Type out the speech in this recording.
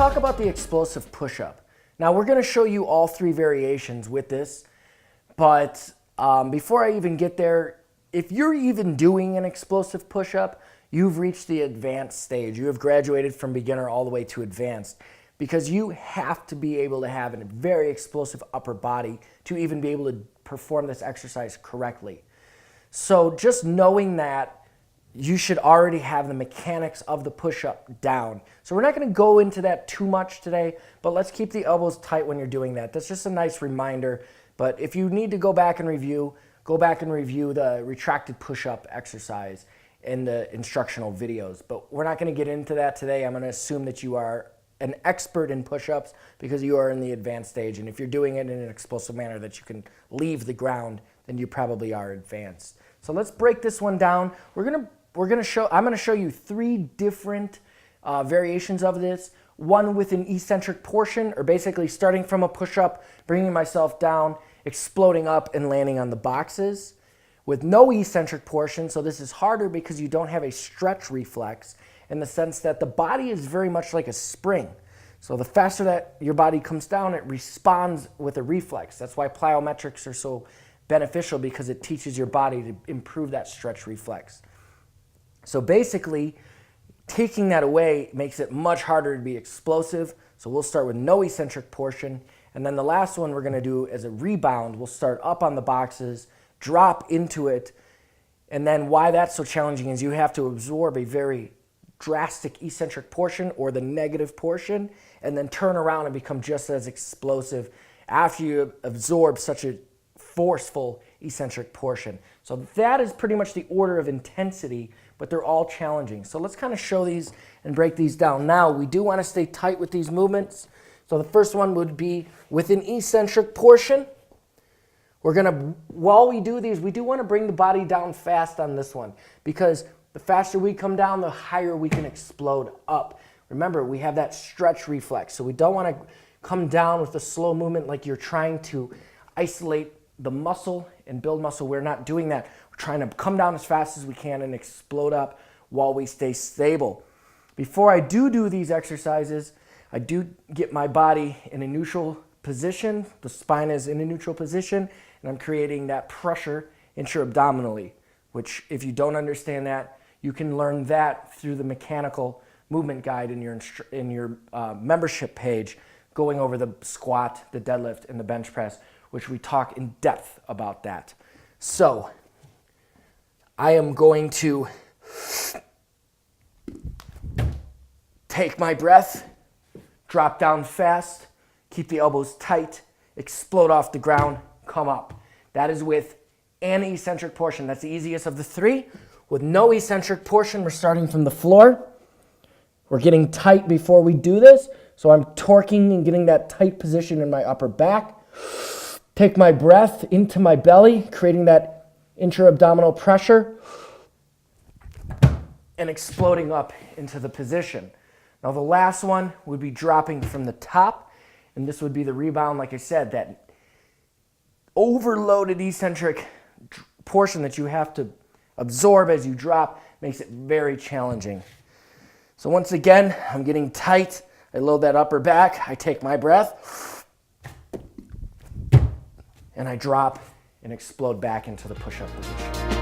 talk about the explosive push-up. Now we're going to show you all three variations with this, but before I even get there, if you're even doing an explosive push-up, you've reached the advanced stage. You have graduated from beginner all the way to advanced, because you have to be able to have a very explosive upper body to even be able to perform this exercise correctly. So just knowing that, you should already have the mechanics of the push-up down. So we're not going to go into that too much today, but let's keep the elbows tight when you're doing that. That's just a nice reminder. But if you need to go back and review the retracted push-up exercise in the instructional videos. But we're not going to get into that today. I'm going to assume that you are an expert in push-ups because you are in the advanced stage. And if you're doing it in an explosive manner that you can leave the ground, then you probably are advanced. So let's break this one down. I'm going to show you three different variations of this. One with an eccentric portion, or basically starting from a push-up, bringing myself down, exploding up, and landing on the boxes. With no eccentric portion, so this is harder because you don't have a stretch reflex in the sense that the body is very much like a spring. So the faster that your body comes down, it responds with a reflex. That's why plyometrics are so beneficial, because it teaches your body to improve that stretch reflex. So basically, taking that away makes it much harder to be explosive. So we'll start with no eccentric portion. And then the last one we're going to do as a rebound. We'll start up on the boxes, drop into it. And then why that's so challenging is you have to absorb a very drastic eccentric portion, or the negative portion, and then turn around and become just as explosive after you absorb such a forceful eccentric portion. So that is pretty much the order of intensity, but they're all challenging. So let's kind of show these and break these down. Now, we do want to stay tight with these movements. So the first one would be with an eccentric portion. While we do these, we do want to bring the body down fast on this one, because the faster we come down, the higher we can explode up. Remember, we have that stretch reflex, so we don't want to come down with a slow movement like you're trying to isolate the muscle and build muscle. We're not doing that. We're trying to come down as fast as we can and explode up while we stay stable. Before I do these exercises, I do get my body in a neutral position. The spine is in a neutral position, and I'm creating that pressure intra-abdominally, which, if you don't understand that, you can learn that through the mechanical movement guide in your membership page, going over the squat, the deadlift, and the bench press, which we talk in depth about that. So I am going to take my breath, drop down fast, keep the elbows tight, explode off the ground, come up. That is with an eccentric portion. That's the easiest of the three. With no eccentric portion, we're starting from the floor. We're getting tight before we do this, so I'm torquing and getting that tight position in my upper back. Take my breath into my belly, creating that intra-abdominal pressure, and exploding up into the position. Now the last one would be dropping from the top, and this would be the rebound. Like I said, that overloaded eccentric portion that you have to absorb as you drop makes it very challenging. So once again, I'm getting tight. I load that upper back. I take my breath, and I drop and explode back into the push-up position.